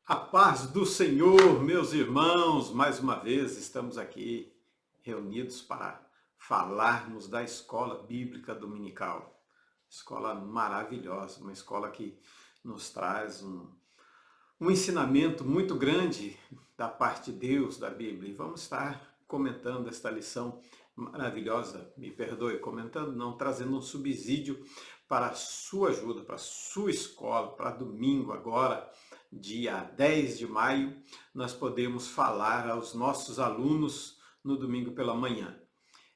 A paz do Senhor, meus irmãos, mais uma vez estamos aqui reunidos para falarmos da escola bíblica dominical. Escola maravilhosa, uma escola que nos traz um ensinamento muito grande da parte de Deus, da Bíblia. E vamos estar comentando esta lição maravilhosa, me perdoe, comentando, não, trazendo um subsídio para a sua ajuda, para a sua escola, para domingo agora, dia 10 de maio, nós podemos falar aos nossos alunos no domingo pela manhã.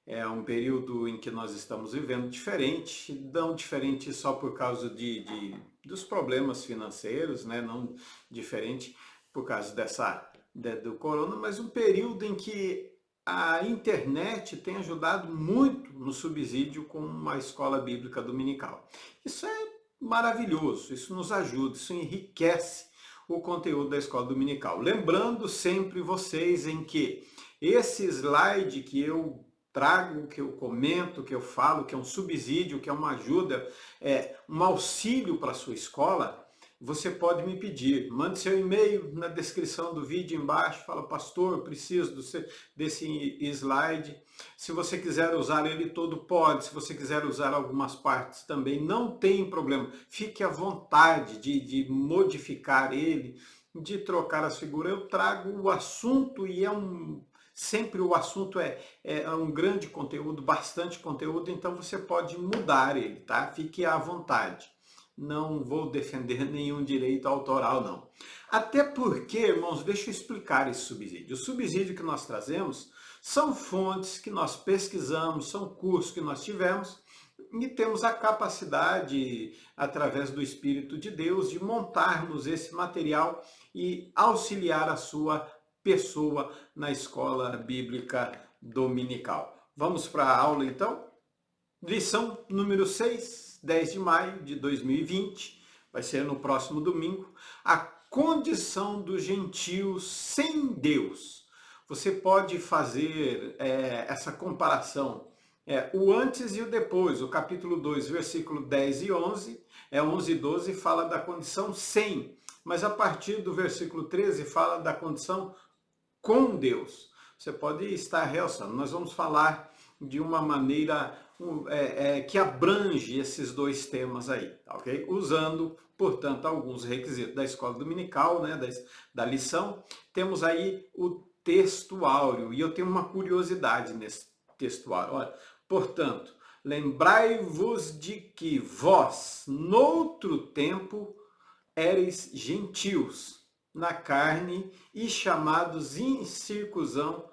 É um período em que nós estamos vivendo diferente, não diferente só por causa dos problemas financeiros, né? Não diferente por causa do corona, mas um período em que a internet tem ajudado muito no subsídio com uma escola bíblica dominical. Isso é maravilhoso, isso nos ajuda, isso enriquece o conteúdo da escola dominical. Lembrando sempre vocês em que esse slide que eu trago, que eu comento, que eu falo, que é um subsídio, que é uma ajuda, um auxílio para a sua escola, você pode me pedir. Mande seu e-mail na descrição do vídeo embaixo, fala, pastor, eu preciso desse slide. Se você quiser usar ele todo, pode. Se você quiser usar algumas partes também, não tem problema. Fique à vontade de modificar ele, de trocar as figuras. Eu trago o assunto e sempre o assunto é um grande conteúdo, bastante conteúdo, então você pode mudar ele, tá? Fique à vontade. Não vou defender nenhum direito autoral, não. Até porque, irmãos, deixa eu explicar esse subsídio. O subsídio que nós trazemos são fontes que nós pesquisamos, são cursos que nós tivemos e temos a capacidade, através do Espírito de Deus, de montarmos esse material e auxiliar a sua pessoa na escola bíblica dominical. Vamos para a aula então? Lição número 6, 10 de maio de 2020, vai ser no próximo domingo, a condição dos gentios sem Deus. Você pode fazer essa comparação, o antes e o depois, o capítulo 2, versículo 10 e 11, 11 e 12 fala da condição sem, mas a partir do versículo 13 fala da condição com Deus. Você pode estar realçando. Nós vamos falar de uma maneira que abrange esses dois temas aí, tá, ok? Usando, portanto, alguns requisitos da escola dominical, né, da lição. Temos aí o texto áureo, e eu tenho uma curiosidade nesse texto áureo. Olha, portanto, lembrai-vos de que vós, noutro tempo, éreis gentios na carne e chamados incircuncisão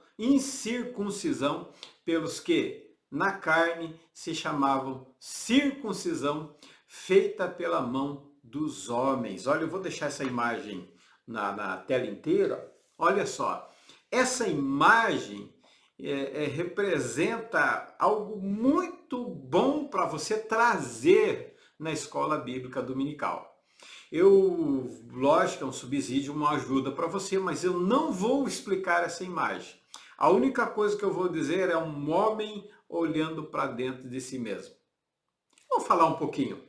pelos que na carne se chamavam circuncisão feita pela mão dos homens. Olha, eu vou deixar essa imagem na tela inteira. Olha só, essa imagem representa algo muito bom para você trazer na escola bíblica dominical. Lógico, é um subsídio, uma ajuda para você, mas eu não vou explicar essa imagem. A única coisa que eu vou dizer é um homem olhando para dentro de si mesmo. Vamos falar um pouquinho.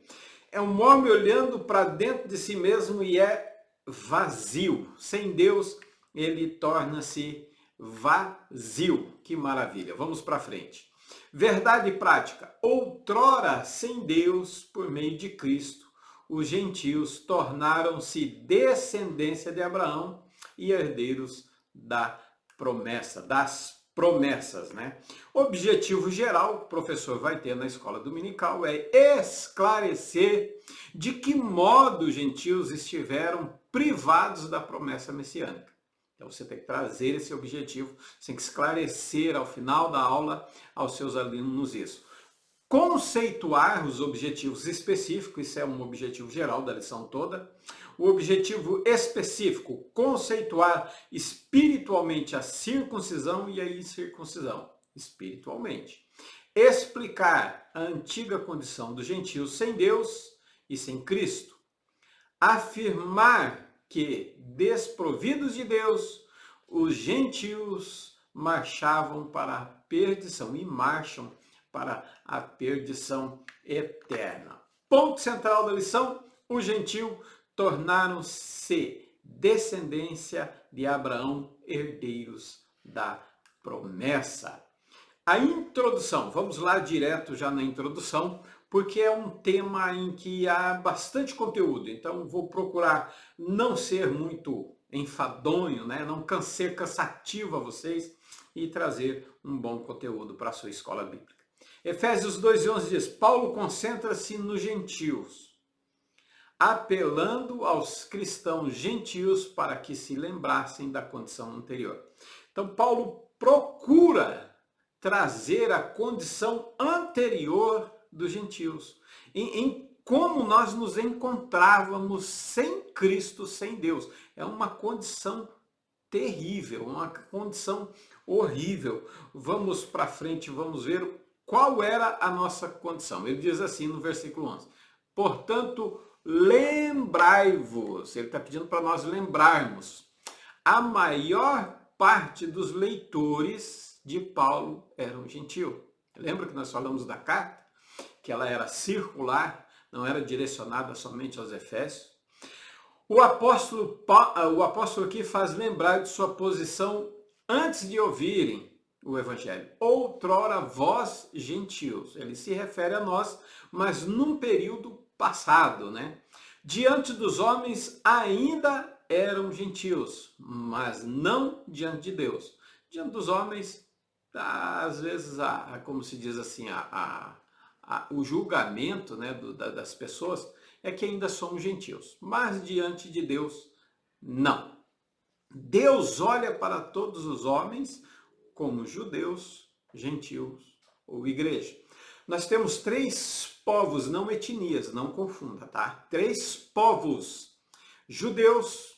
É um homem olhando para dentro de si mesmo e é vazio. Sem Deus, ele torna-se vazio. Que maravilha. Vamos para frente. Verdade prática. Outrora, sem Deus, por meio de Cristo, os gentios tornaram-se descendência de Abraão e herdeiros das promessas, né? Objetivo geral, o professor vai ter na escola dominical, é esclarecer de que modo os gentios estiveram privados da promessa messiânica. Então você tem que trazer esse objetivo, você tem que esclarecer ao final da aula aos seus alunos isso. Conceituar os objetivos específicos, isso é um objetivo geral da lição toda. O objetivo específico, conceituar espiritualmente a circuncisão e a incircuncisão, espiritualmente. Explicar a antiga condição dos gentios sem Deus e sem Cristo. Afirmar que, desprovidos de Deus, os gentios marchavam para a perdição e marcham para a perdição eterna. Ponto central da lição: os gentios tornaram-se descendência de Abraão, herdeiros da promessa. A introdução, vamos lá direto já na introdução, porque é um tema em que há bastante conteúdo, então vou procurar não ser muito enfadonho, né? Não ser cansativo a vocês e trazer um bom conteúdo para a sua escola bíblica. Efésios 2:11 diz, Paulo concentra-se nos gentios, apelando aos cristãos gentios para que se lembrassem da condição anterior. Então Paulo procura trazer a condição anterior dos gentios, em como nós nos encontrávamos sem Cristo, sem Deus. É uma condição terrível, uma condição horrível. Vamos para frente, vamos ver qual era a nossa condição. Ele diz assim no versículo 11, portanto, lembrai-vos, ele está pedindo para nós lembrarmos, a maior parte dos leitores de Paulo eram gentios. Lembra que nós falamos da carta? Que ela era circular, não era direcionada somente aos Efésios. O apóstolo aqui faz lembrar de sua posição antes de ouvirem o Evangelho. Outrora vós gentios. Ele se refere a nós, mas num período passado, né? Diante dos homens ainda eram gentios, mas não diante de Deus. Diante dos homens, às vezes, como se diz assim, o julgamento, né, das pessoas é que ainda somos gentios, mas diante de Deus, não. Deus olha para todos os homens como judeus, gentios ou igreja. Nós temos 3 povos, não etnias, não confunda, tá? 3 povos, judeus,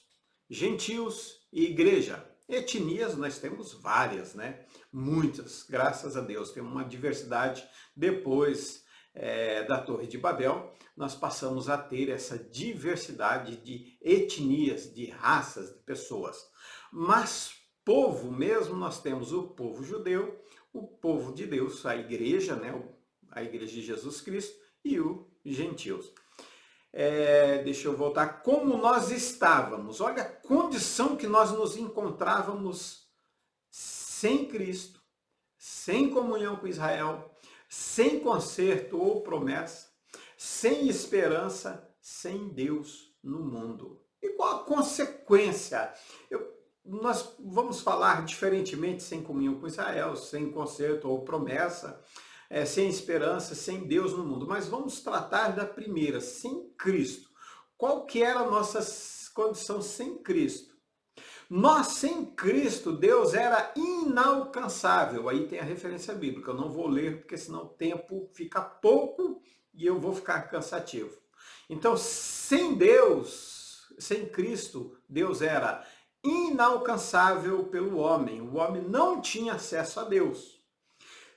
gentios e igreja. Etnias nós temos várias, né? Muitas, graças a Deus. Tem uma diversidade. Depois da Torre de Babel, nós passamos a ter essa diversidade de etnias, de raças, de pessoas. Mas povo mesmo, nós temos o povo judeu, o povo de Deus, a igreja, né? A igreja de Jesus Cristo e os gentios. Deixa eu voltar, como nós estávamos, olha a condição que nós nos encontrávamos sem Cristo, sem comunhão com Israel, sem conserto ou promessa, sem esperança, sem Deus no mundo. E qual a consequência? Nós vamos falar diferentemente sem comunhão com Israel, sem conserto ou promessa, sem esperança, sem Deus no mundo. Mas vamos tratar da primeira, sem Cristo. Qual que era a nossa condição sem Cristo? Nós, sem Cristo, Deus era inalcançável. Aí tem a referência bíblica. Eu não vou ler, porque senão o tempo fica pouco e eu vou ficar cansativo. Então, sem Deus, sem Cristo, Deus era inalcançável pelo homem. O homem não tinha acesso a Deus.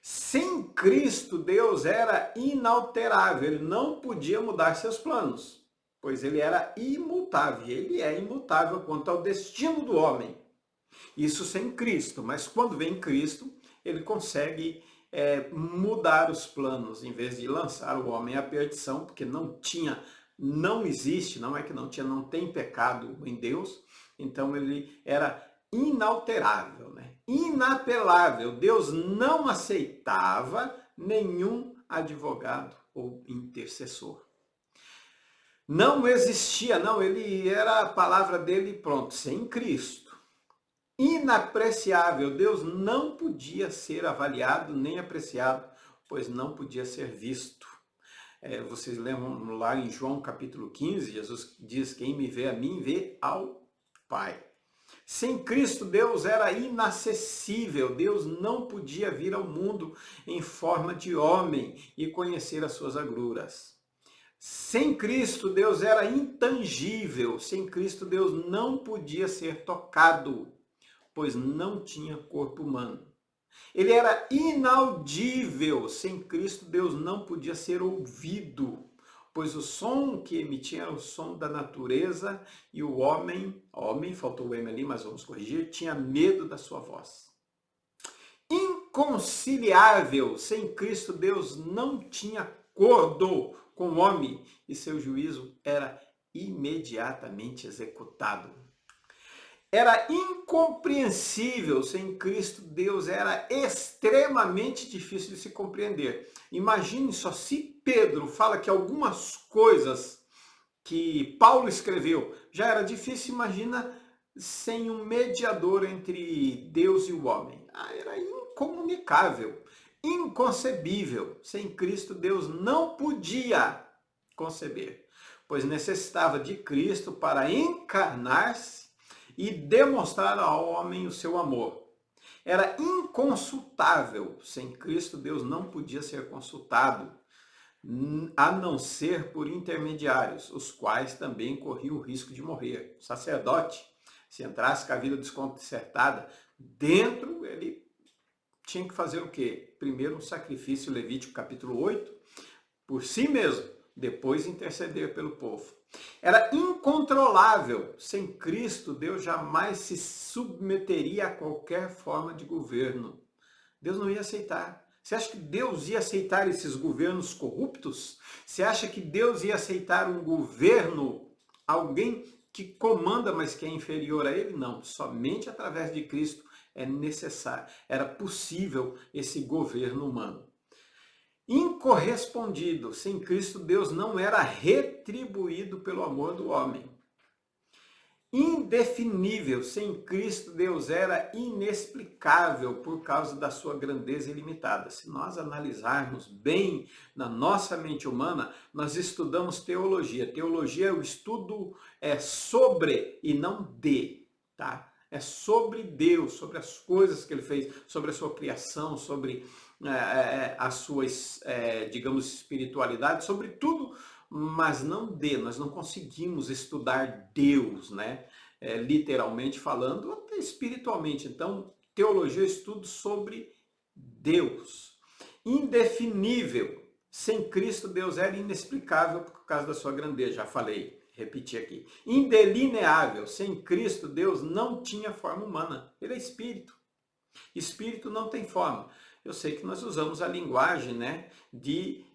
Sem Cristo, Deus era inalterável, ele não podia mudar seus planos, pois ele era imutável, ele é imutável quanto ao destino do homem. Isso sem Cristo, mas quando vem Cristo, ele consegue mudar os planos, em vez de lançar o homem à perdição, porque não existe, não é que não tinha, não tem pecado em Deus, então ele era inalterável, né? Inapelável. Deus não aceitava nenhum advogado ou intercessor. Não existia, não, ele era a palavra dele pronto, sem Cristo. Inapreciável, Deus não podia ser avaliado nem apreciado, pois não podia ser visto. Vocês lembram lá em João capítulo 15, Jesus diz, quem me vê a mim, vê ao Pai. Sem Cristo, Deus era inacessível. Deus não podia vir ao mundo em forma de homem e conhecer as suas agruras. Sem Cristo, Deus era intangível. Sem Cristo, Deus não podia ser tocado, pois não tinha corpo humano. Ele era inaudível. Sem Cristo, Deus não podia ser ouvido, pois o som que emitia era o som da natureza e o homem, faltou o M ali, mas vamos corrigir, tinha medo da sua voz. Inconciliável, sem Cristo Deus não tinha acordo com o homem e seu juízo era imediatamente executado. era incompreensível. Sem Cristo, Deus era extremamente difícil de se compreender. Imagine só, se Pedro fala que algumas coisas que Paulo escreveu já era difícil, imagina sem um mediador entre Deus e o homem. Era incomunicável, inconcebível. Sem Cristo, Deus não podia conceber, pois necessitava de Cristo para encarnar-se e demonstrar ao homem o seu amor. Era inconsultável. Sem Cristo, Deus não podia ser consultado, a não ser por intermediários, os quais também corriam o risco de morrer. O sacerdote, se entrasse com a vida desconcertada, dentro ele tinha que fazer o quê? Primeiro um sacrifício, Levítico capítulo 8, por si mesmo, depois interceder pelo povo. Era incontrolável. Sem Cristo, Deus jamais se submeteria a qualquer forma de governo. Deus não ia aceitar. Você acha que Deus ia aceitar esses governos corruptos? Você acha que Deus ia aceitar um governo, alguém que comanda, mas que é inferior a ele? Não, somente através de Cristo é necessário, era possível esse governo humano. Incorrespondido. Sem Cristo, Deus não era retribuído pelo amor do homem. Indefinível. Sem Cristo, Deus era inexplicável por causa da sua grandeza ilimitada. Se nós analisarmos bem na nossa mente humana, nós estudamos teologia. Teologia é o estudo sobre e não de, tá? É sobre Deus, sobre as coisas que ele fez, sobre a sua criação, sobre a sua, digamos, espiritualidade, sobre tudo, mas não de. Nós não conseguimos estudar Deus, né? Literalmente falando, até espiritualmente. Então, teologia é estudo sobre Deus. Indefinível. Sem Cristo, Deus era inexplicável por causa da sua grandeza, já falei. Repetir aqui. Indelineável. Sem Cristo, Deus não tinha forma humana. Ele é espírito. Espírito não tem forma. Eu sei que nós usamos a linguagem, né, de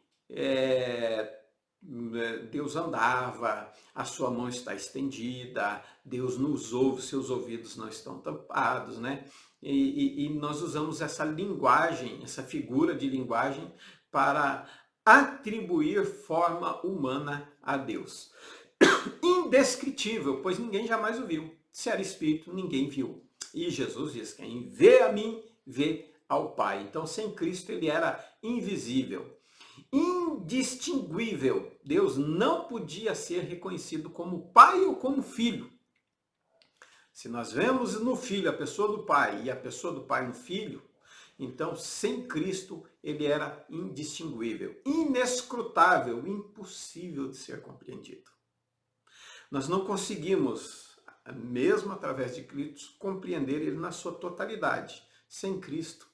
Deus andava, a sua mão está estendida, Deus nos ouve, seus ouvidos não estão tampados, né? E nós usamos essa linguagem, essa figura de linguagem para atribuir forma humana a Deus. Indescritível, pois ninguém jamais o viu. Se era espírito, ninguém viu. E Jesus diz: quem vê a mim, vê ao Pai. Então, sem Cristo, ele era invisível. Indistinguível. Deus não podia ser reconhecido como pai ou como filho. Se nós vemos no filho a pessoa do pai e a pessoa do pai no filho, então, sem Cristo, ele era indistinguível, inescrutável, impossível de ser compreendido. Nós não conseguimos, mesmo através de Cristo, compreender ele na sua totalidade. Sem Cristo,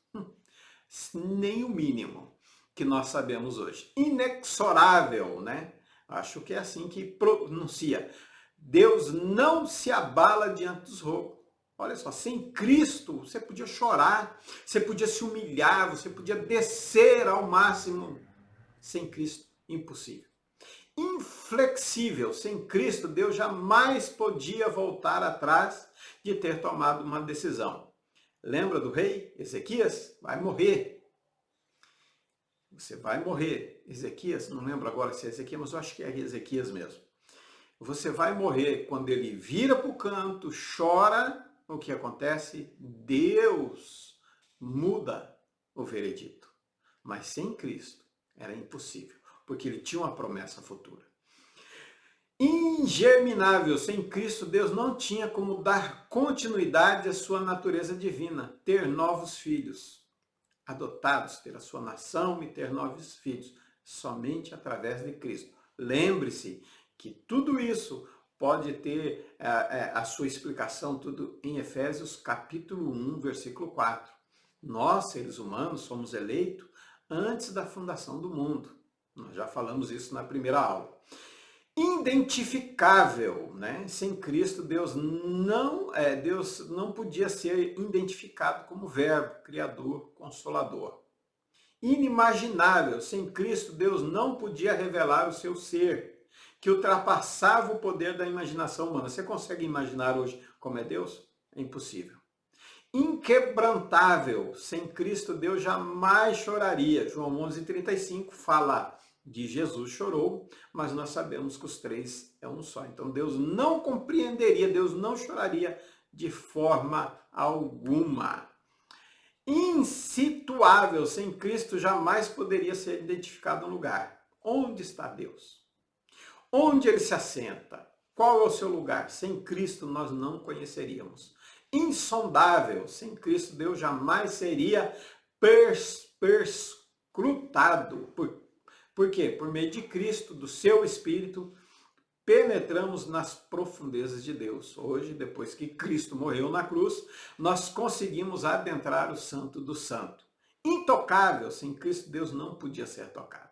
nem o mínimo que nós sabemos hoje. Inexorável, né? Acho que é assim que pronuncia. Deus não se abala diante dos roubos. Olha só, sem Cristo você podia chorar, você podia se humilhar, você podia descer ao máximo. Sem Cristo, impossível. Inflexível. Sem Cristo, Deus jamais podia voltar atrás de ter tomado uma decisão. Lembra do rei Ezequias? Vai morrer. Você vai morrer. Ezequias, não lembro agora se é Ezequias, mas eu acho que é Ezequias mesmo. Você vai morrer. Quando ele vira para o canto, chora, o que acontece? Deus muda o veredito. Mas sem Cristo era impossível, porque ele tinha uma promessa futura. Ingerminável. Sem Cristo, Deus não tinha como dar continuidade à sua natureza divina, ter novos filhos adotados, ter a sua nação e ter novos filhos, somente através de Cristo. Lembre-se que tudo isso pode ter a sua explicação tudo em Efésios capítulo 1, versículo 4. Nós, seres humanos, somos eleitos antes da fundação do mundo. Nós já falamos isso na primeira aula. Identificável, né? Sem Cristo, Deus não podia ser identificado como verbo, criador, consolador. Inimaginável. Sem Cristo, Deus não podia revelar o seu ser, que ultrapassava o poder da imaginação humana. Você consegue imaginar hoje como é Deus? É impossível. Inquebrantável, sem Cristo Deus jamais choraria. João 11:35 fala de Jesus chorou, mas nós sabemos que os três é um só. Então Deus não compreenderia, Deus não choraria de forma alguma. Insituável, sem Cristo jamais poderia ser identificado um lugar. Onde está Deus? Onde ele se assenta? Qual é o seu lugar? Sem Cristo nós não conheceríamos. Insondável, sem Cristo Deus jamais seria perscrutado. Por quê? Por meio de Cristo, do seu Espírito, penetramos nas profundezas de Deus. Hoje, depois que Cristo morreu na cruz, nós conseguimos adentrar o Santo do Santo. Intocável, sem Cristo Deus não podia ser tocado.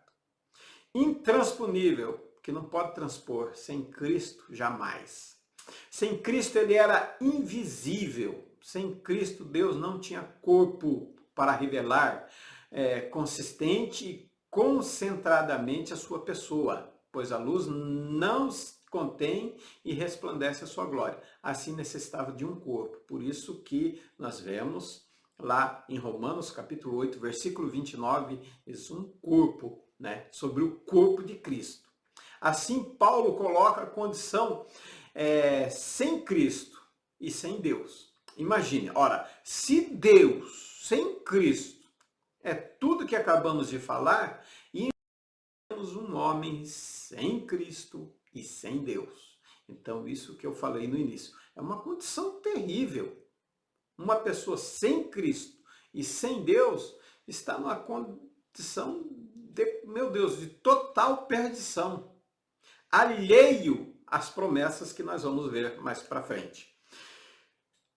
Intransponível, que não pode transpor, sem Cristo jamais. Sem Cristo ele era invisível. Sem Cristo Deus não tinha corpo para revelar consistente e concentradamente a sua pessoa, pois a luz não contém e resplandece a sua glória. Assim necessitava de um corpo. Por isso que nós vemos lá em Romanos capítulo 8, versículo 29, diz um corpo, né, sobre o corpo de Cristo. Assim Paulo coloca a condição sem Cristo e sem Deus. Imagine, ora, se Deus sem Cristo é tudo que acabamos de falar, e temos um homem sem Cristo e sem Deus. Então, isso que eu falei no início, é uma condição terrível. Uma pessoa sem Cristo e sem Deus está numa condição de, meu Deus, de total perdição, alheio às promessas que nós vamos ver mais para frente.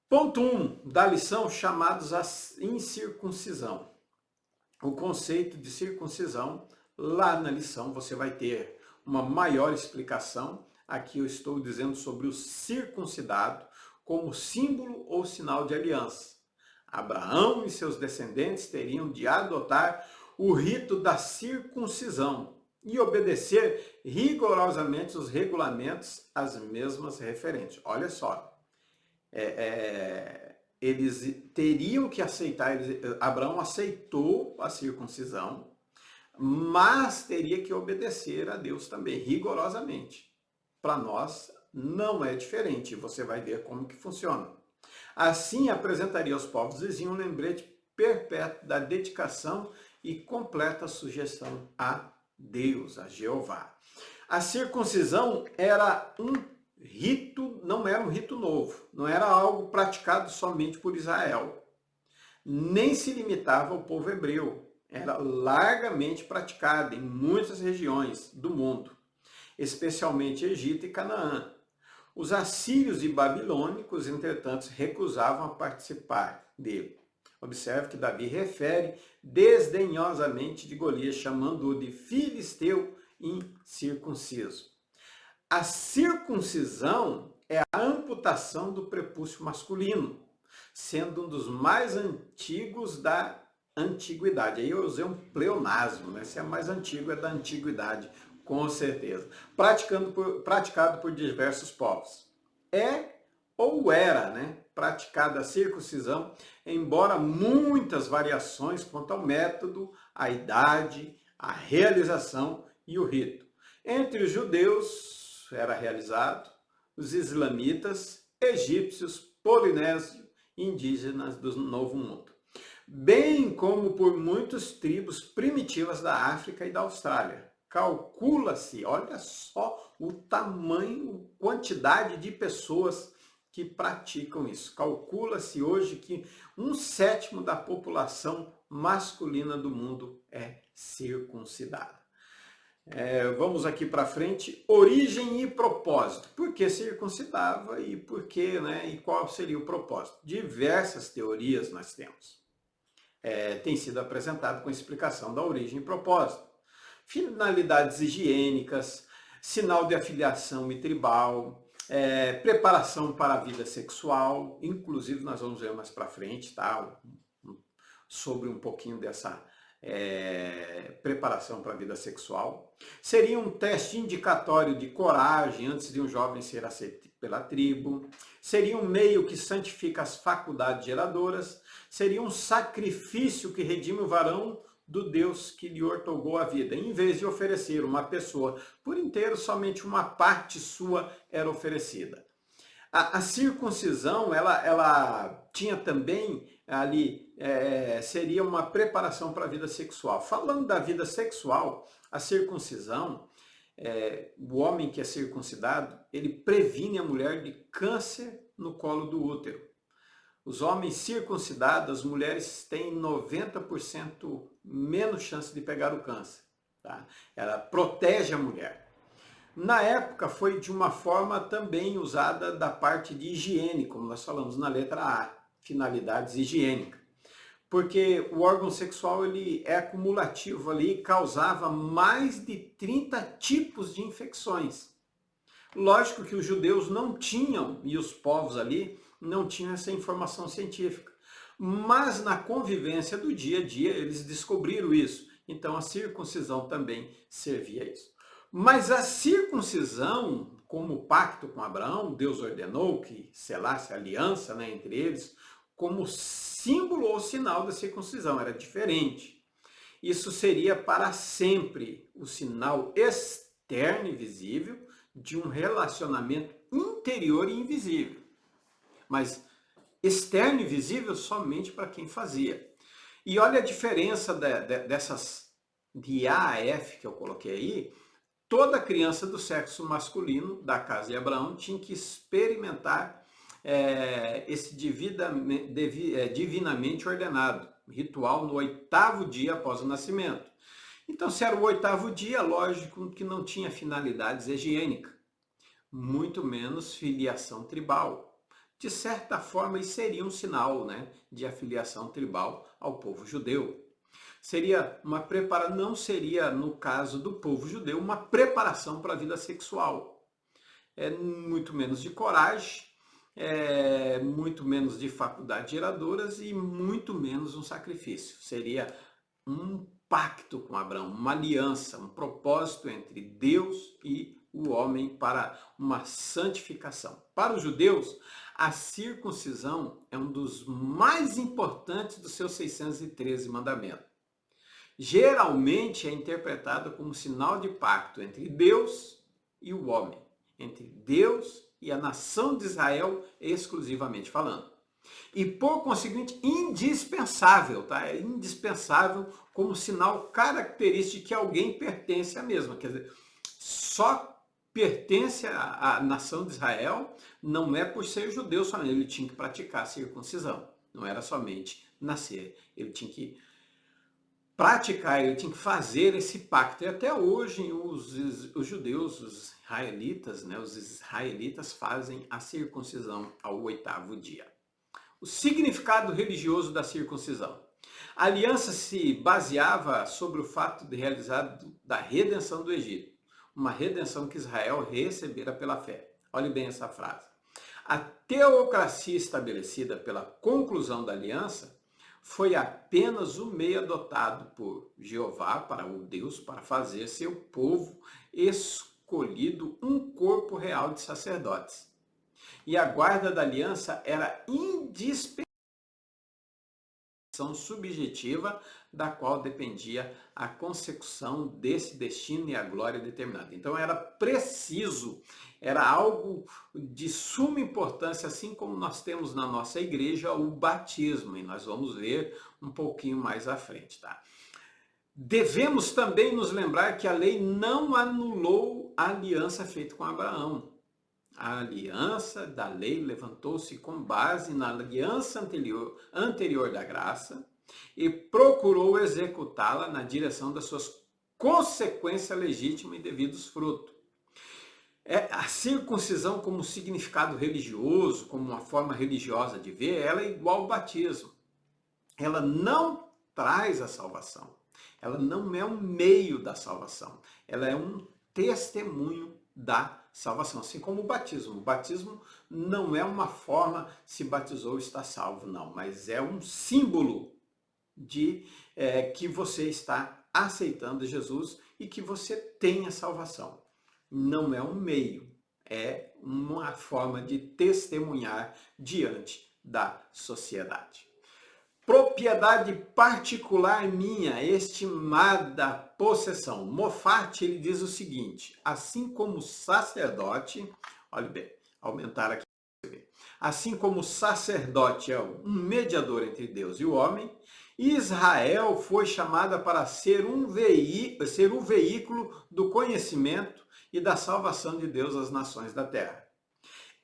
Ponto 1 da lição, chamados a incircuncisão. O conceito de circuncisão, lá na lição você vai ter uma maior explicação. Aqui eu estou dizendo sobre o circuncidado como símbolo ou sinal de aliança. Abraão e seus descendentes teriam de adotar o rito da circuncisão e obedecer rigorosamente os regulamentos, as mesmas referentes. Olha só, eles teriam que aceitar, Abraão aceitou a circuncisão, mas teria que obedecer a Deus também, rigorosamente. Para nós não é diferente, você vai ver como que funciona. Assim apresentaria aos povos vizinhos um lembrete perpétuo da dedicação e completa sujeição a Deus, a Jeová. A circuncisão era um rito, não era um rito novo, não era algo praticado somente por Israel, nem se limitava ao povo hebreu, era largamente praticado em muitas regiões do mundo, especialmente Egito e Canaã. Os assírios e babilônicos, entretanto, recusavam a participar dele. Observe que Davi refere desdenhosamente de Golias, chamando-o de filisteu incircunciso. A circuncisão é a amputação do prepúcio masculino, sendo um dos mais antigos da antiguidade. Aí eu usei um pleonasmo, né? Se é mais antigo, é da antiguidade, com certeza. Praticado por diversos povos. É ou era, né, praticada a circuncisão, embora muitas variações quanto ao método, a idade, a realização e o rito. Entre os judeus era realizado, os islamitas, egípcios, polinésios e indígenas do Novo Mundo, bem como por muitas tribos primitivas da África e da Austrália. Calcula-se, olha só o tamanho, quantidade de pessoas que praticam isso. Calcula-se hoje que 1/7 da população masculina do mundo é circuncidada. Vamos aqui para frente. Origem e propósito. Por que circuncidava e por que, né? E qual seria o propósito? Diversas teorias nós temos. Tem sido apresentado com explicação da origem e propósito. Finalidades higiênicas, sinal de afiliação e tribal, preparação para a vida sexual, inclusive nós vamos ver mais para frente, tá? Sobre um pouquinho dessa preparação para a vida sexual. Seria um teste indicatório de coragem antes de um jovem ser aceito pela tribo. seria um meio que santifica as faculdades geradoras, seria um sacrifício que redime o varão do Deus que lhe outorgou a vida. Em vez de oferecer uma pessoa por inteiro, somente uma parte sua era oferecida. A circuncisão, ela tinha também ali, seria uma preparação para a vida sexual. Falando da vida sexual, a circuncisão, o homem que é circuncidado, ele previne a mulher de câncer no colo do útero. Os homens circuncidados, as mulheres têm 90% menos chance de pegar o câncer. Tá? Ela protege a mulher. Na época foi de uma forma também usada da parte de higiene, como nós falamos na letra A, finalidades higiênicas. Porque o órgão sexual ele é acumulativo ali e causava mais de 30 tipos de infecções. Lógico que os judeus não tinham, e os povos ali, não tinham essa informação científica. Mas na convivência do dia a dia eles descobriram isso. Então a circuncisão também servia a isso. Mas a circuncisão, como pacto com Abraão, Deus ordenou que selasse a aliança, né, entre eles, como símbolo ou sinal da circuncisão, era diferente. Isso seria para sempre o sinal externo e visível de um relacionamento interior e invisível. Mas externo e visível somente para quem fazia. E olha a diferença dessas de A a F que eu coloquei aí. Toda criança do sexo masculino da casa de Abraão tinha que experimentar esse divinamente ordenado ritual no 8º dia após o nascimento. Então, se era o 8º dia, lógico que não tinha finalidades higiênicas, muito menos filiação tribal. De certa forma, isso seria um sinal, né, de afiliação tribal ao povo judeu. Seria uma preparação, não seria, no caso do povo judeu, uma preparação para a vida sexual. Muito menos de coragem, muito menos de faculdades geradoras e muito menos um sacrifício. Seria um pacto com Abraão, uma aliança, um propósito entre Deus e o homem para uma santificação. Para os judeus, a circuncisão é um dos mais importantes dos seus 613 mandamentos. Geralmente é interpretado como sinal de pacto entre Deus e o homem, entre Deus e a nação de Israel, exclusivamente falando. E, por conseguinte, indispensável, tá? É indispensável como sinal característico de que alguém pertence à mesma. Quer dizer, só pertence à nação de Israel, não é por ser judeu somente, ele tinha que praticar a circuncisão. Não era somente nascer, ele tinha que praticar, ele tinha que fazer esse pacto. E até hoje os judeus, os israelitas, né, os israelitas fazem a circuncisão ao 8º dia. O significado religioso da circuncisão. A aliança se baseava sobre o fato de realizar da redenção do Egito, uma redenção que Israel recebera pela fé. Olhe bem essa frase. A teocracia estabelecida pela conclusão da aliança foi apenas o meio adotado por Jeová, para o Deus, para fazer seu povo escolhido um corpo real de sacerdotes. E a guarda da aliança era indispensável, subjetiva da qual dependia a consecução desse destino e a glória determinada. Então era preciso, era algo de suma importância, assim como nós temos na nossa igreja o batismo, e nós vamos ver um pouquinho mais à frente, tá? Devemos também nos lembrar que a lei não anulou a aliança feita com Abraão. A aliança da lei levantou-se com base na aliança anterior da graça e procurou executá-la na direção das suas consequências legítimas e devidos frutos. A circuncisão como significado religioso, como uma forma religiosa de ver, ela é igual ao batismo. Ela não traz a salvação. Ela não é um meio da salvação. Ela é um testemunho da salvação, assim como o batismo. O batismo não é uma forma, se batizou está salvo, não, mas é um símbolo de que você está aceitando Jesus e que você tem a salvação. Não é um meio, É uma forma de testemunhar diante da sociedade. Propriedade particular minha, estimada possessão. Moffat, ele diz o seguinte: assim como o sacerdote, olha bem, aumentar aqui, assim como o sacerdote é um mediador entre Deus e o homem, Israel foi chamada para ser o veículo do conhecimento e da salvação de Deus às nações da terra.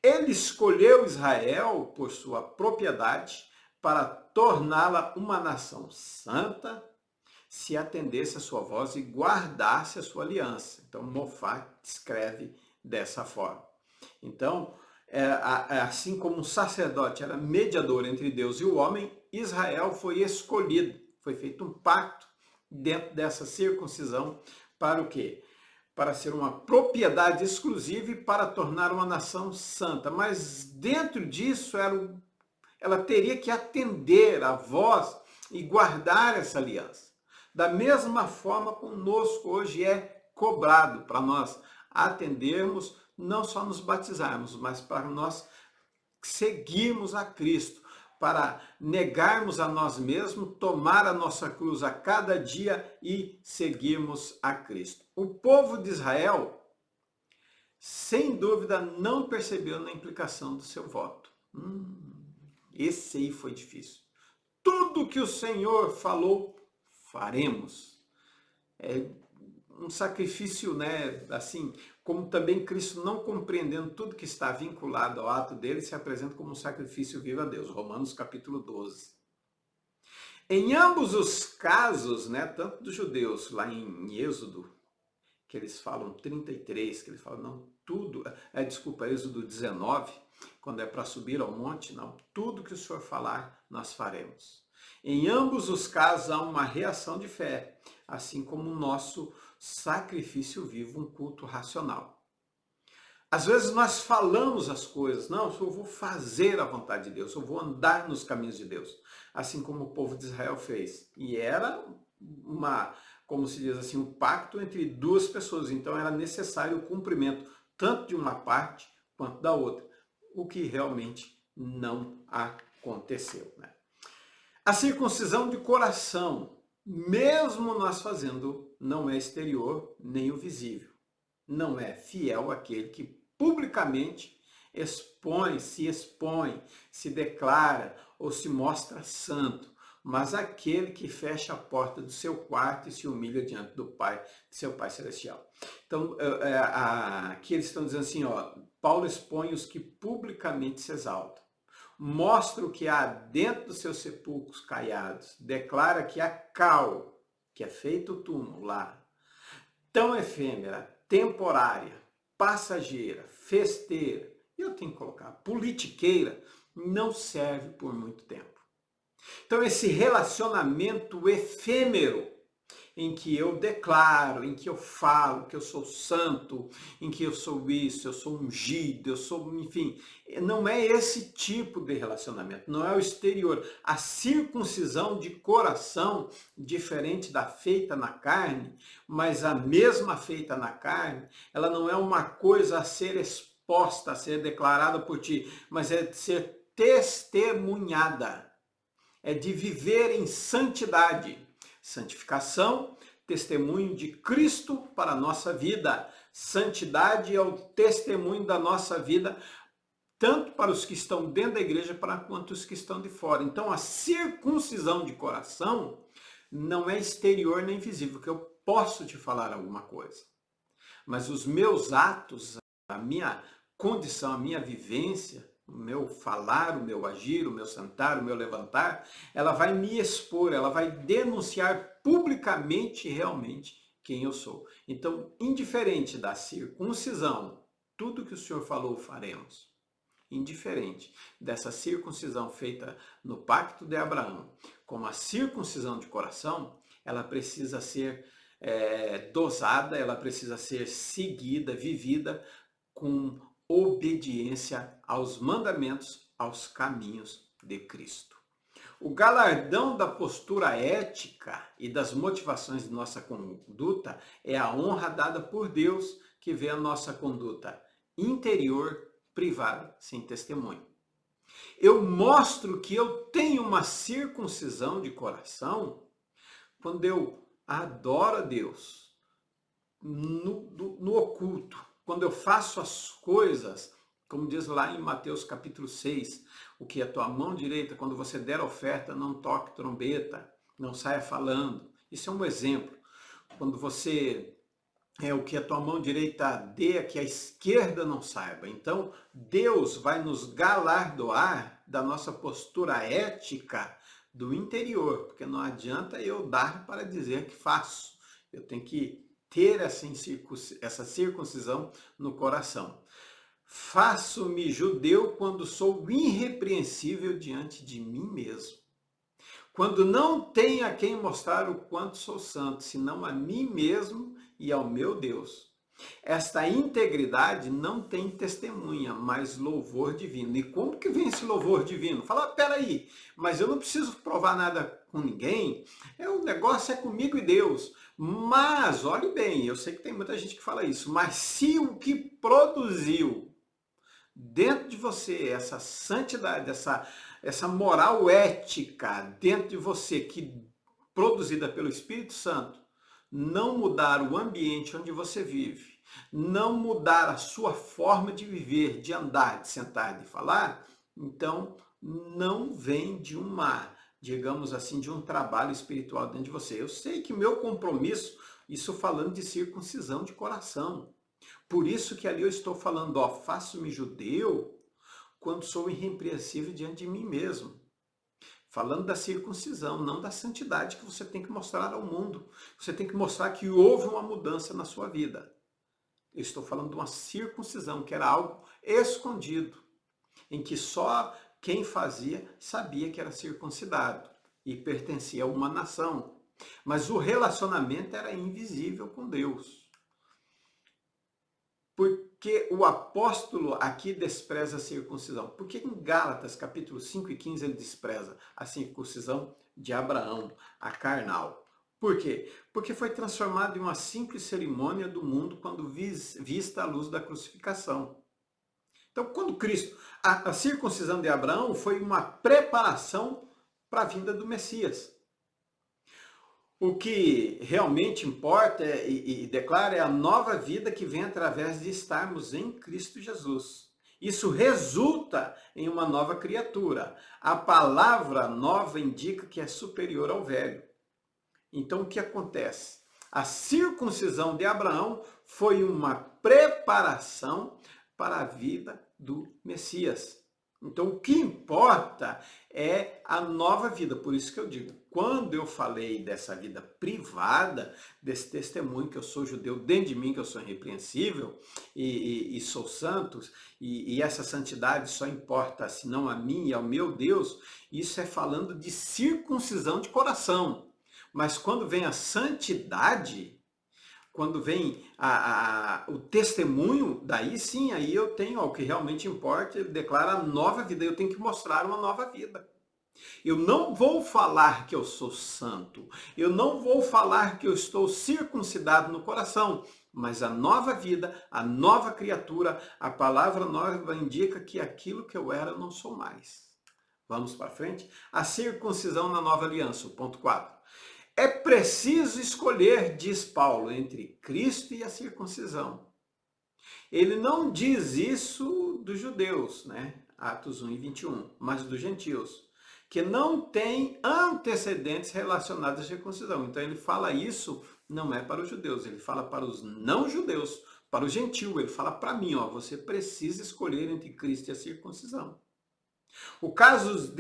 Ele escolheu Israel por sua propriedade para torná-la uma nação santa, se atendesse a sua voz e guardasse a sua aliança. Então, Moffat escreve dessa forma. Então, assim como um sacerdote era mediador entre Deus e o homem, Israel foi escolhido, foi feito um pacto dentro dessa circuncisão para o quê? Para ser uma propriedade exclusiva e para tornar uma nação santa. Mas dentro disso ela teria que atender a voz e guardar essa aliança. Da mesma forma, conosco hoje é cobrado para nós atendermos, não só nos batizarmos, mas para nós seguirmos a Cristo, para negarmos a nós mesmos, tomar a nossa cruz a cada dia e seguirmos a Cristo. O povo de Israel, sem dúvida, não percebeu na implicação do seu voto. Esse aí foi difícil. Tudo que o Senhor falou, faremos. É um sacrifício, né? Assim, como também Cristo, não compreendendo tudo que está vinculado ao ato dele, se apresenta como um sacrifício vivo a Deus. Romanos capítulo 12. Em ambos os casos, né, tanto dos judeus, lá em Êxodo, que eles falam 33, que eles falam, não, tudo, Êxodo 19, quando é para subir ao monte, não, tudo que o Senhor falar, nós faremos. Em ambos os casos há uma reação de fé, assim como o nosso sacrifício vivo, um culto racional. Às vezes nós falamos as coisas, não, eu vou fazer a vontade de Deus, eu vou andar nos caminhos de Deus, assim como o povo de Israel fez. E era como se diz assim, um pacto entre duas pessoas, então era necessário o cumprimento tanto de uma parte quanto da outra, o que realmente não aconteceu, né? A circuncisão de coração, mesmo nós fazendo, não é exterior nem o visível. Não é fiel aquele que publicamente expõe, se declara ou se mostra santo, mas aquele que fecha a porta do seu quarto e se humilha diante do Pai, de seu Pai Celestial. Então, aqui eles estão dizendo assim, ó, Paulo expõe os que publicamente se exaltam. Mostra o que há dentro dos seus sepulcros caiados. Declara que a cal, que é feito o túmulo lá, tão efêmera, temporária, passageira, festeira, e eu tenho que colocar politiqueira, não serve por muito tempo. Então esse relacionamento efêmero, em que eu declaro, em que eu falo que eu sou santo, em que eu sou isso, eu sou ungido, eu sou, enfim, não é esse tipo de relacionamento, não é o exterior. A circuncisão de coração, diferente da feita na carne, mas a mesma feita na carne, ela não é uma coisa a ser exposta, a ser declarada por ti, mas é de ser testemunhada, é de viver em santidade. Santificação, testemunho de Cristo para a nossa vida. Santidade é o testemunho da nossa vida, tanto para os que estão dentro da igreja quanto os que estão de fora. Então, a circuncisão de coração não é exterior nem visível, que eu posso te falar alguma coisa. Mas os meus atos, a minha condição, a minha vivência, o meu falar, o meu agir, o meu sentar, o meu levantar, ela vai me expor, ela vai denunciar publicamente realmente quem eu sou. Então, indiferente da circuncisão, tudo que o Senhor falou faremos. Indiferente dessa circuncisão feita no pacto de Abraão, como a circuncisão de coração, ela precisa ser dosada, ela precisa ser seguida, vivida com obediência aos mandamentos, aos caminhos de Cristo. O galardão da postura ética e das motivações de nossa conduta é a honra dada por Deus, que vê a nossa conduta interior privada, sem testemunho. Eu mostro que eu tenho uma circuncisão de coração quando eu adoro a Deus no oculto, quando eu faço as coisas, como diz lá em Mateus capítulo 6, o que é a tua mão direita, quando você der a oferta, não toque trombeta, não saia falando. Isso é um exemplo. Quando você o que a tua mão direita dê, que a esquerda não saiba. Então, Deus vai nos galardoar da nossa postura ética do interior, porque não adianta eu dar para dizer que faço. Eu tenho que ter essa circuncisão no coração. Faço-me judeu quando sou irrepreensível diante de mim mesmo. Quando não tenho a quem mostrar o quanto sou santo, senão a mim mesmo e ao meu Deus. Esta integridade não tem testemunha, mas louvor divino. E como que vem esse louvor divino? Fala, peraí, mas eu não preciso provar nada com ninguém, o negócio é comigo e Deus. Mas, olhe bem, eu sei que tem muita gente que fala isso, mas se o que produziu dentro de você essa santidade, essa moral ética dentro de você, que produzida pelo Espírito Santo, não mudar o ambiente onde você vive, não mudar a sua forma de viver, de andar, de sentar, de falar, então não vem de digamos assim, de um trabalho espiritual dentro de você. Eu sei que meu compromisso, isso falando de circuncisão de coração. Por isso que ali eu estou falando, faço-me judeu quando sou irrepreensível diante de mim mesmo. Falando da circuncisão, não da santidade que você tem que mostrar ao mundo. Você tem que mostrar que houve uma mudança na sua vida. Eu estou falando de uma circuncisão, que era algo escondido, em que só quem fazia sabia que era circuncidado e pertencia a uma nação. Mas o relacionamento era invisível com Deus. Porque o apóstolo aqui despreza a circuncisão? Porque em Gálatas, capítulo 5 e 15, ele despreza a circuncisão de Abraão, a carnal. Por quê? Porque foi transformado em uma simples cerimônia do mundo quando vista a luz da crucificação. Então, quando Cristo, a circuncisão de Abraão foi uma preparação para a vinda do Messias. O que realmente importa e declara é a nova vida que vem através de estarmos em Cristo Jesus. Isso resulta em uma nova criatura. A palavra nova indica que é superior ao velho. Então, o que acontece? A circuncisão de Abraão foi uma preparação para a vida do Messias. Então, o que importa é a nova vida. Por isso que eu digo, quando eu falei dessa vida privada, desse testemunho que eu sou judeu dentro de mim, que eu sou irrepreensível e sou santo, e essa santidade só importa senão a mim e ao meu Deus, isso é falando de circuncisão de coração. Mas quando vem a santidade, quando vem o testemunho, daí sim, aí eu tenho o que realmente importa, ele declara a nova vida, eu tenho que mostrar uma nova vida. Eu não vou falar que eu sou santo, eu não vou falar que eu estou circuncidado no coração, mas a nova vida, a nova criatura, a palavra nova indica que aquilo que eu era eu não sou mais. Vamos para frente? A circuncisão na nova aliança, o ponto 4. É preciso escolher, diz Paulo, entre Cristo e a circuncisão. Ele não diz isso dos judeus, né? Atos 1 e 21, mas dos gentios, que não tem antecedentes relacionados à circuncisão. Então ele fala isso, não é para os judeus, ele fala para os não judeus, para o gentil, ele fala para mim, você precisa escolher entre Cristo e a circuncisão. O caso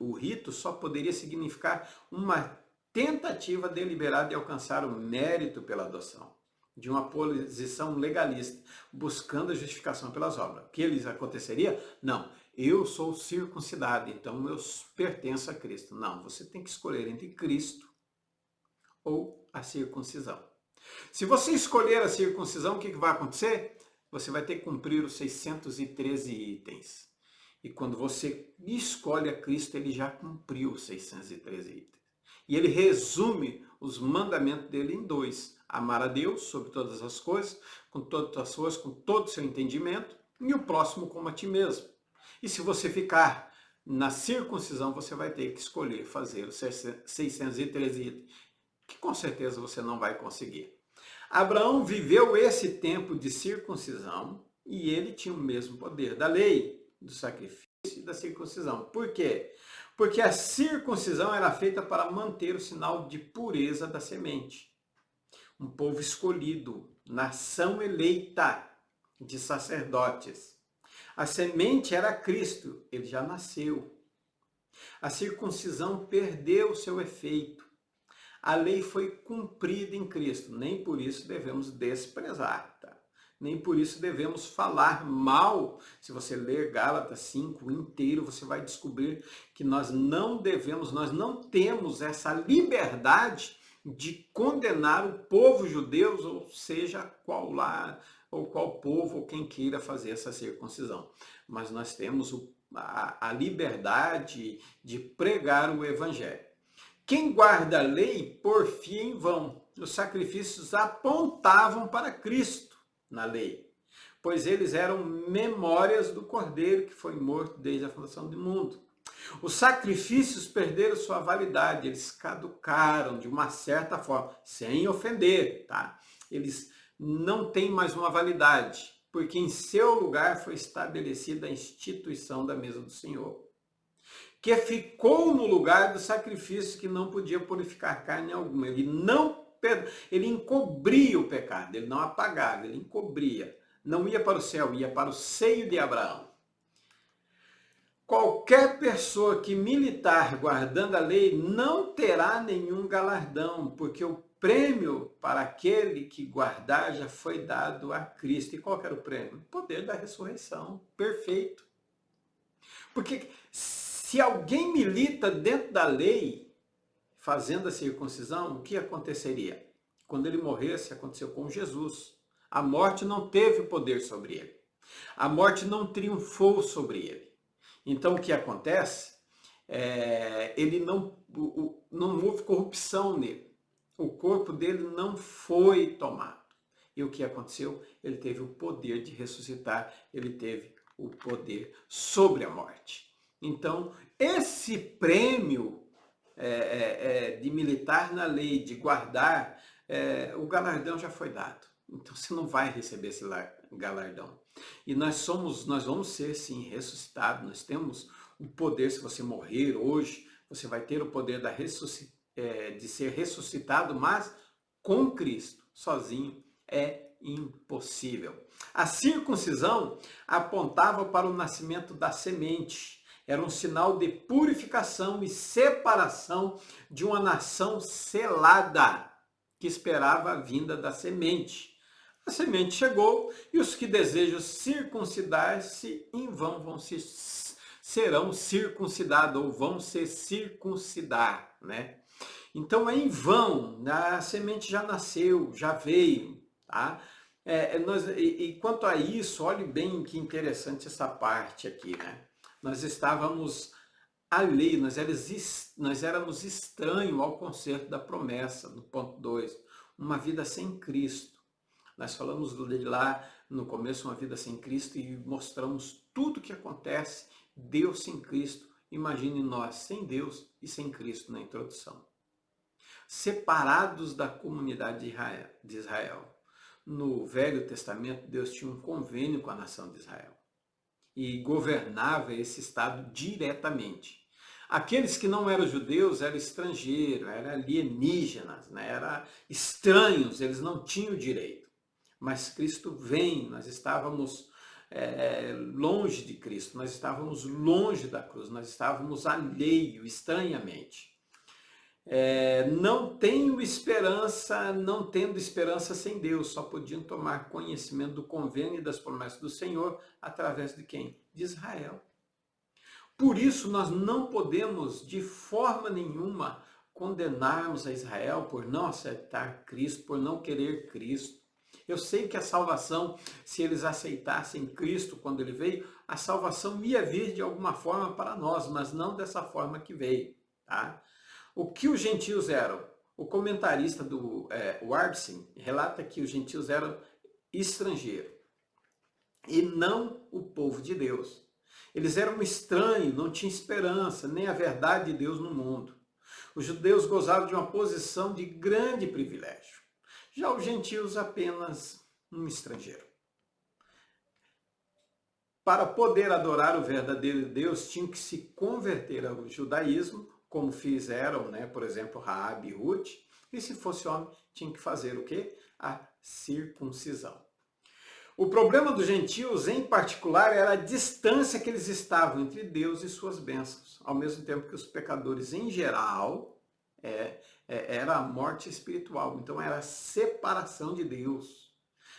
o rito só poderia significar uma tentativa deliberada de alcançar o mérito pela adoção, de uma posição legalista, buscando a justificação pelas obras. O que lhes aconteceria? Não, eu sou circuncidado, então eu pertenço a Cristo. Não, você tem que escolher entre Cristo ou a circuncisão. Se você escolher a circuncisão, o que vai acontecer? Você vai ter que cumprir os 613 itens. E quando você escolhe a Cristo, ele já cumpriu os 613 itens. E ele resume os mandamentos dele em dois: amar a Deus sobre todas as coisas, com todas as suas, com todo o seu entendimento, e o próximo como a ti mesmo. E se você ficar na circuncisão, você vai ter que escolher fazer os 613 itens, que com certeza você não vai conseguir. Abraão viveu esse tempo de circuncisão e ele tinha o mesmo poder da lei, do sacrifício e da circuncisão. Por quê? Porque a circuncisão era feita para manter o sinal de pureza da semente. Um povo escolhido, nação eleita de sacerdotes. A semente era Cristo, ele já nasceu. A circuncisão perdeu seu efeito. A lei foi cumprida em Cristo, nem por isso devemos desprezar, tá? Nem por isso devemos falar mal. Se você ler Gálatas 5 inteiro, você vai descobrir que nós não temos essa liberdade de condenar o povo judeu, ou seja, qual povo ou quem queira fazer essa circuncisão. Mas nós temos a liberdade de pregar o evangelho. Quem guarda a lei porfia em vão. Os sacrifícios apontavam para Cristo na lei, pois eles eram memórias do Cordeiro que foi morto desde a fundação do mundo. Os sacrifícios perderam sua validade, eles caducaram de uma certa forma, sem ofender, tá? Eles não têm mais uma validade, porque em seu lugar foi estabelecida a instituição da mesa do Senhor, que ficou no lugar do sacrifício que não podia purificar carne alguma. Ele encobria o pecado, ele não apagava, ele encobria. Não ia para o céu, ia para o seio de Abraão. Qualquer pessoa que militar guardando a lei não terá nenhum galardão, porque o prêmio para aquele que guardar já foi dado a Cristo. E qual era o prêmio? O poder da ressurreição, perfeito. Porque se alguém milita dentro da lei, fazendo a circuncisão, o que aconteceria? Quando ele morresse, aconteceu com Jesus. A morte não teve poder sobre ele. A morte não triunfou sobre ele. Então, o que acontece? Ele não houve corrupção nele. O corpo dele não foi tomado. E o que aconteceu? Ele teve o poder de ressuscitar, ele teve o poder sobre a morte. Então, esse prêmio de militar na lei, de guardar, o galardão já foi dado. Então, você não vai receber esse galardão. E nós vamos ser, sim, ressuscitados. Nós temos o poder, se você morrer hoje, você vai ter o poder de ser ressuscitado, mas com Cristo. Sozinho é impossível. A circuncisão apontava para o nascimento da semente. Era um sinal de purificação e separação de uma nação selada, que esperava a vinda da semente. A semente chegou e os que desejam circuncidar-se em vão serão circuncidados ou vão se circuncidar, né? Então é em vão, a semente já nasceu, já veio, tá? E quanto a isso, olhe bem que interessante essa parte aqui, né? Nós estávamos alheios, nós éramos estranhos ao conceito da promessa, do ponto 2, uma vida sem Cristo. Nós falamos lá no começo, uma vida sem Cristo, e mostramos tudo o que acontece, Deus sem Cristo. Imagine nós sem Deus e sem Cristo na introdução. Separados da comunidade de Israel. No Velho Testamento, Deus tinha um convênio com a nação de Israel e governava esse estado diretamente. Aqueles que não eram judeus eram estrangeiros, eram alienígenas, né? Eram estranhos, eles não tinham direito. Mas Cristo vem, nós estávamos longe de Cristo, nós estávamos longe da cruz, nós estávamos alheios, estranhamente. Não tendo esperança sem Deus, só podiam tomar conhecimento do convênio e das promessas do Senhor através de quem? De Israel. Por isso nós não podemos de forma nenhuma condenarmos a Israel por não aceitar Cristo, por não querer Cristo. Eu sei que a salvação, se eles aceitassem Cristo quando ele veio, a salvação ia vir de alguma forma para nós, mas não dessa forma que veio, tá? O que os gentios eram? O comentarista do Warbsen relata que os gentios eram estrangeiros e não o povo de Deus. Eles eram estranhos, não tinham esperança, nem a verdade de Deus no mundo. Os judeus gozavam de uma posição de grande privilégio. Já os gentios apenas um estrangeiro. Para poder adorar o verdadeiro Deus, tinham que se converter ao judaísmo, como fizeram, por exemplo, Raabe e Ruth, e se fosse homem, tinha que fazer o quê? A circuncisão. O problema dos gentios, em particular, era a distância que eles estavam entre Deus e suas bênçãos, ao mesmo tempo que os pecadores, em geral, era a morte espiritual. Então, era a separação de Deus.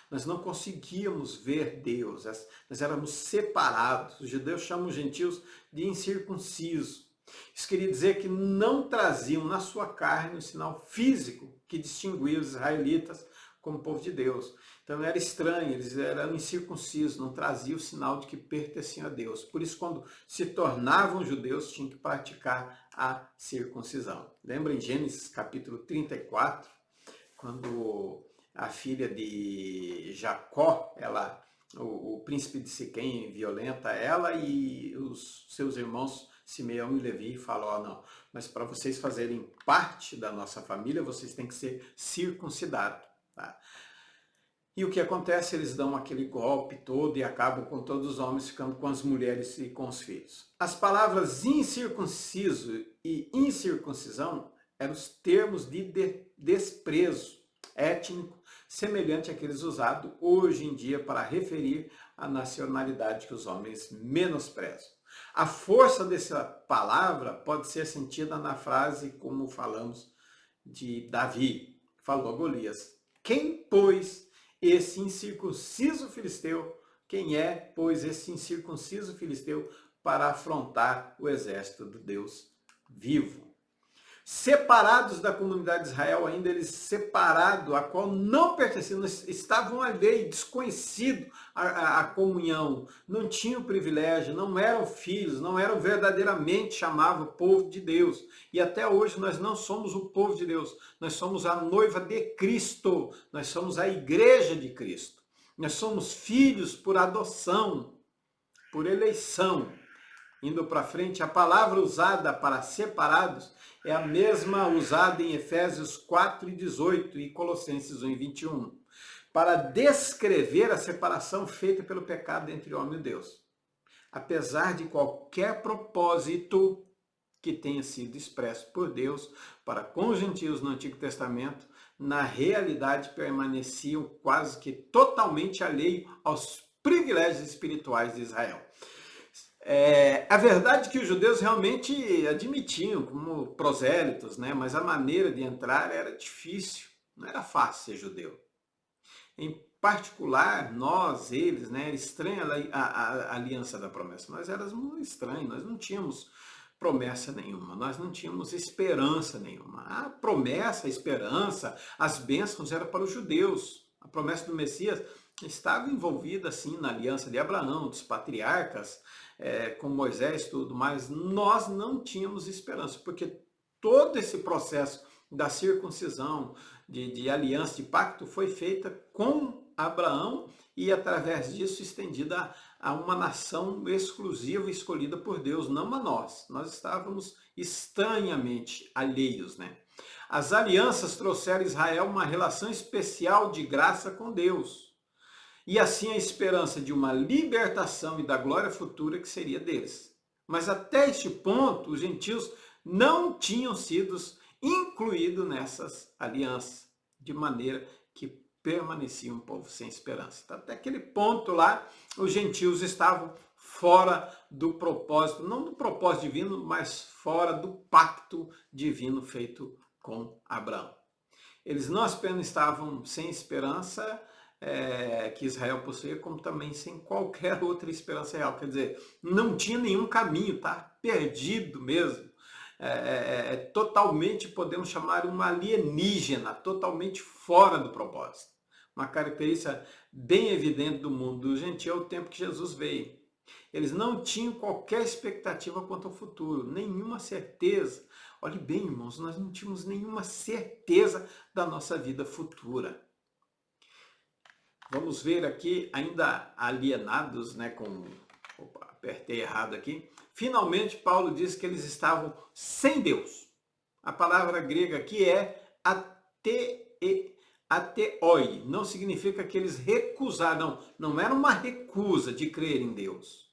Nós não conseguíamos ver Deus, nós éramos separados. Os judeus chamam os gentios de incircuncisos. Isso queria dizer que não traziam na sua carne o sinal físico que distinguia os israelitas como povo de Deus. Então era estranho, eles eram incircuncisos, não traziam o sinal de que pertenciam a Deus. Por isso, quando se tornavam judeus, tinham que praticar a circuncisão. Lembra em Gênesis capítulo 34, quando a filha de Jacó, o príncipe de Siquém violenta ela e os seus irmãos Simeão e Levi falam, não, mas para vocês fazerem parte da nossa família, vocês têm que ser circuncidados. Tá? E o que acontece? Eles dão aquele golpe todo e acabam com todos os homens ficando com as mulheres e com os filhos. As palavras incircunciso e incircuncisão eram os termos de desprezo étnico semelhante àqueles usados hoje em dia para referir a nacionalidade que os homens menosprezam. A força dessa palavra pode ser sentida na frase, como falamos, de Davi, falou a Golias. Quem, pois, esse incircunciso filisteu? Quem é, pois, esse incircunciso filisteu para afrontar o exército do Deus vivo? Separados da comunidade de Israel, ainda eles separados, a qual não pertenciam, estavam alheios, desconhecidos a comunhão, não tinham privilégio, não eram filhos, não eram verdadeiramente chamados povo de Deus. E até hoje nós não somos o povo de Deus, nós somos a noiva de Cristo, nós somos a igreja de Cristo. Nós somos filhos por adoção, por eleição. Indo para frente, a palavra usada para separados é a mesma usada em Efésios 4:18 e Colossenses 1:21, para descrever a separação feita pelo pecado entre homem e Deus. Apesar de qualquer propósito que tenha sido expresso por Deus para com os gentios no Antigo Testamento, na realidade permaneciam quase que totalmente alheios aos privilégios espirituais de Israel. A verdade é que os judeus realmente admitiam como prosélitos, mas a maneira de entrar era difícil, não era fácil ser judeu. Em particular, eles, era estranha a aliança da promessa, nós éramos muito estranhos, nós não tínhamos promessa nenhuma, nós não tínhamos esperança nenhuma. A promessa, a esperança, as bênçãos eram para os judeus. A promessa do Messias estava envolvida, assim, na aliança de Abraão, dos patriarcas, com Moisés e tudo, mas nós não tínhamos esperança, porque todo esse processo da circuncisão, de aliança, de pacto, foi feita com Abraão e, através disso, estendida a uma nação exclusiva e escolhida por Deus, não a nós. Nós estávamos estranhamente alheios, As alianças trouxeram a Israel uma relação especial de graça com Deus. E assim a esperança de uma libertação e da glória futura que seria deles. Mas até este ponto, os gentios não tinham sido incluídos nessas alianças, de maneira que permanecia um povo sem esperança. Então, até aquele ponto lá, os gentios estavam fora do propósito, não do propósito divino, mas fora do pacto divino feito com Abraão. Eles não apenas estavam sem esperança, que Israel possuía, como também sem qualquer outra esperança real. Quer dizer, não tinha nenhum caminho, tá? Perdido mesmo. Totalmente, podemos chamar uma alienígena, totalmente fora do propósito. Uma característica bem evidente do mundo do gentio é o tempo que Jesus veio. Eles não tinham qualquer expectativa quanto ao futuro, nenhuma certeza. Olhe bem, irmãos, nós não tínhamos nenhuma certeza da nossa vida futura. Vamos ver aqui, ainda alienados, né, Opa, apertei errado aqui. Finalmente, Paulo diz que eles estavam sem Deus. A palavra grega aqui é ateoi. Não significa que eles recusaram, não era uma recusa de crer em Deus.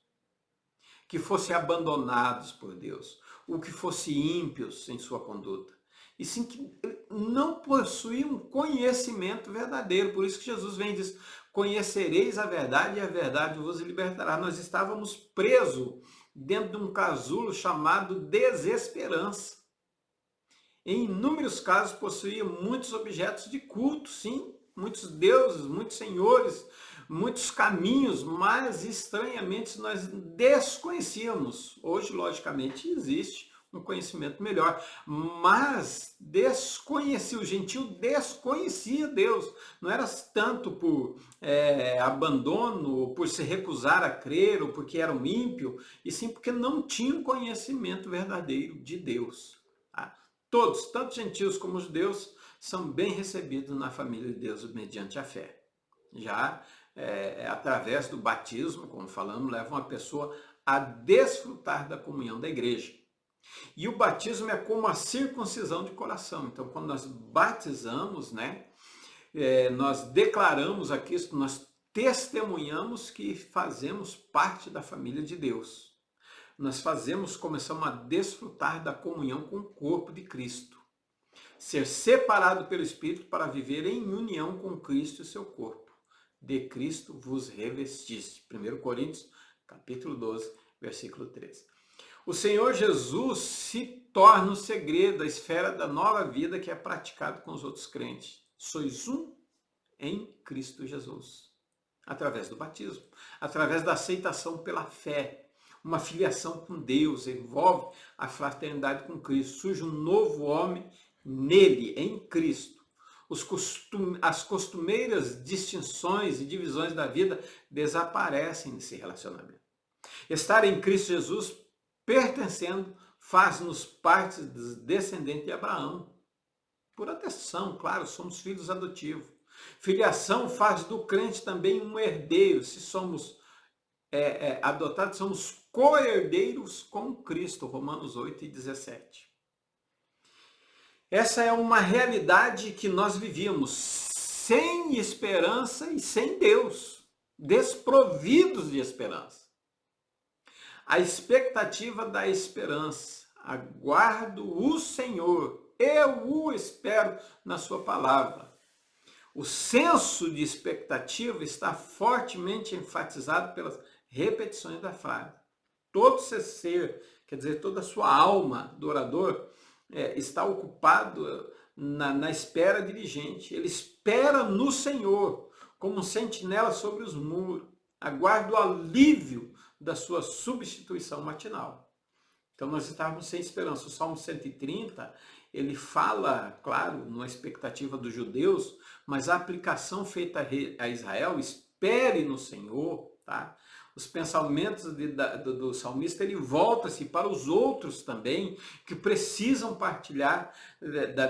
Que fossem abandonados por Deus, ou que fossem ímpios em sua conduta. E sim que não possuíam conhecimento verdadeiro. Por isso que Jesus vem e diz, conhecereis a verdade e a verdade vos libertará. Nós estávamos presos dentro de um casulo chamado desesperança. Em inúmeros casos possuía muitos objetos de culto, sim, muitos deuses, muitos senhores, muitos caminhos, mas estranhamente nós desconhecíamos. Hoje, logicamente, existe um conhecimento melhor, mas o gentio desconhecia Deus. Não era tanto por abandono, por se recusar a crer, ou porque era um ímpio, e sim porque não tinham conhecimento verdadeiro de Deus. Tá? Todos, tanto gentios como judeus, são bem recebidos na família de Deus mediante a fé. Já através do batismo, como falamos, leva uma pessoa a desfrutar da comunhão da igreja. E o batismo é como a circuncisão de coração. Então, quando nós batizamos, nós declaramos a Cristo, nós testemunhamos que fazemos parte da família de Deus. Nós começamos a desfrutar da comunhão com o corpo de Cristo. Ser separado pelo Espírito para viver em união com Cristo e seu corpo. De Cristo vos revestiste. 1 Coríntios, capítulo 12, versículo 13. O Senhor Jesus se torna o segredo, a esfera da nova vida que é praticado com os outros crentes. Sois um em Cristo Jesus. Através do batismo, através da aceitação pela fé. Uma filiação com Deus, envolve a fraternidade com Cristo. Surge um novo homem nele, em Cristo. As costumeiras distinções e divisões da vida desaparecem nesse relacionamento. Estar em Cristo Jesus, pertencendo, faz-nos parte dos descendentes de Abraão. Por atenção, claro, somos filhos adotivos. Filiação faz do crente também um herdeiro. Se somos adotados, somos co-herdeiros com Cristo, Romanos 8 e 17. Essa é uma realidade que nós vivíamos sem esperança e sem Deus, desprovidos de esperança. A expectativa da esperança, aguardo o Senhor, eu o espero na sua palavra. O senso de expectativa está fortemente enfatizado pelas repetições da frase. Todo seu ser, quer dizer, toda a sua alma do orador está ocupado na espera diligente. Ele espera no Senhor, como um sentinela sobre os muros. Aguarda o alívio da sua substituição matinal. Então nós estávamos sem esperança. O Salmo 130, ele fala, claro, numa expectativa dos judeus, mas a aplicação feita a Israel, espere no Senhor, tá? Os pensamentos do salmista, ele volta-se para os outros também, que precisam partilhar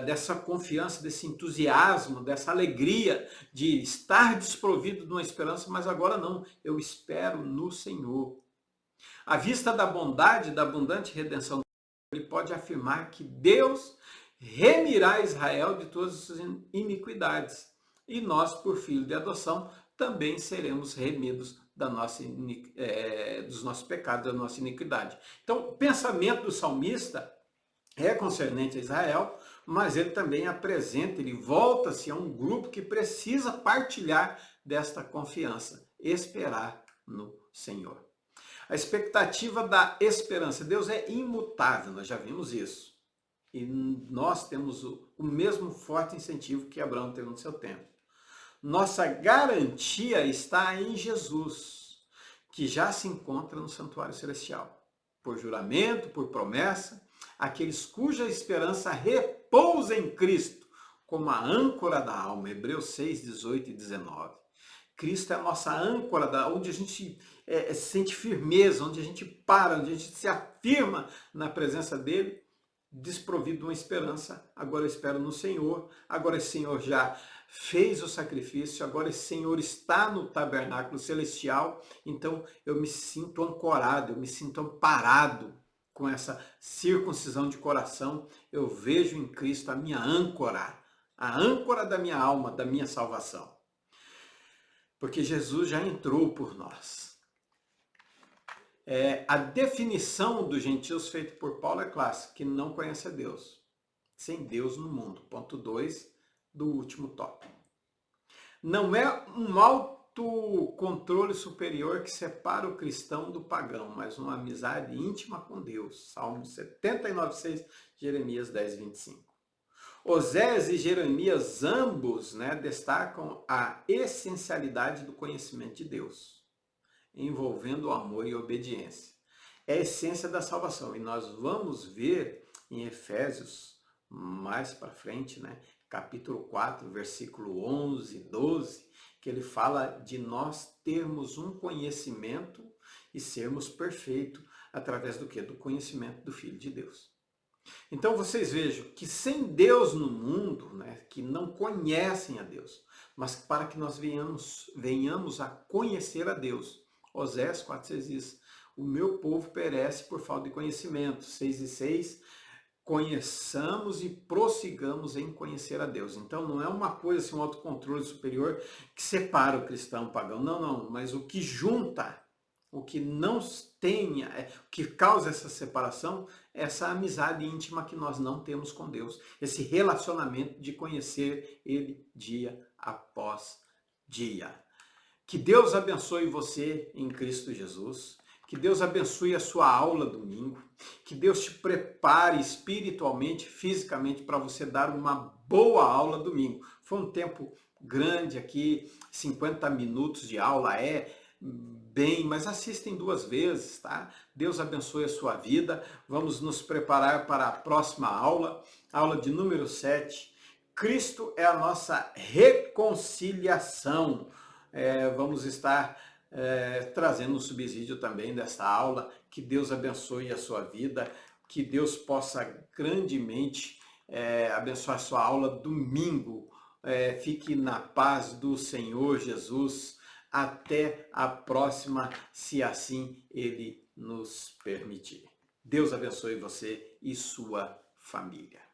dessa confiança, desse entusiasmo, dessa alegria de estar desprovido de uma esperança, mas agora não, eu espero no Senhor. À vista da bondade, da abundante redenção, ele pode afirmar que Deus remirá Israel de todas as suas iniquidades. E nós, por filho de adoção, também seremos remidos dos nossos pecados, da nossa iniquidade. Então, o pensamento do salmista é concernente a Israel, mas ele também apresenta, ele volta-se a um grupo que precisa partilhar desta confiança, esperar no Senhor. A expectativa da esperança. Deus é imutável, nós já vimos isso. E nós temos o mesmo forte incentivo que Abraão teve no seu tempo. Nossa garantia está em Jesus, que já se encontra no santuário celestial. Por juramento, por promessa, aqueles cuja esperança repousa em Cristo, como a âncora da alma. Hebreus 6, 18 e 19. Cristo é a nossa âncora, onde a gente sente firmeza, onde a gente para, onde a gente se afirma na presença dele, desprovido de uma esperança. Agora eu espero no Senhor, agora esse Senhor já fez o sacrifício, agora esse Senhor está no tabernáculo celestial, então eu me sinto ancorado, eu me sinto amparado com essa circuncisão de coração. Eu vejo em Cristo a minha âncora, a âncora da minha alma, da minha salvação. Porque Jesus já entrou por nós. A definição dos gentios feita por Paulo é clássica, que não conhece a Deus. Sem Deus no mundo. Ponto 2 do último tópico. Não é um autocontrole superior que separa o cristão do pagão, mas uma amizade íntima com Deus. Salmo 79,6, Jeremias 10,25. Osés e Jeremias ambos destacam a essencialidade do conhecimento de Deus, envolvendo o amor e a obediência. É a essência da salvação. E nós vamos ver em Efésios, mais para frente, capítulo 4, versículo 11, 12, que ele fala de nós termos um conhecimento e sermos perfeitos através do quê? Do conhecimento do Filho de Deus. Então vocês vejam que sem Deus no mundo, que não conhecem a Deus, mas para que nós venhamos a conhecer a Deus. Osés 4,6 diz, o meu povo perece por falta de conhecimento. 6,6, conheçamos e prossigamos em conhecer a Deus. Então não é uma coisa assim, um autocontrole superior que separa o cristão do pagão. Não, mas o que junta, o que não tenha, o que causa essa separação, é essa amizade íntima que nós não temos com Deus. Esse relacionamento de conhecer Ele dia após dia. Que Deus abençoe você em Cristo Jesus. Que Deus abençoe a sua aula domingo. Que Deus te prepare espiritualmente, fisicamente, para você dar uma boa aula domingo. Foi um tempo grande aqui, 50 minutos de aula bem, mas assistem 2 vezes, tá? Deus abençoe a sua vida. Vamos nos preparar para a próxima aula, aula de número 7. Cristo é a nossa reconciliação. Vamos estar trazendo um subsídio também dessa aula. Que Deus abençoe a sua vida, que Deus possa grandemente abençoar a sua aula domingo. Fique na paz do Senhor Jesus. Até a próxima, se assim Ele nos permitir. Deus abençoe você e sua família.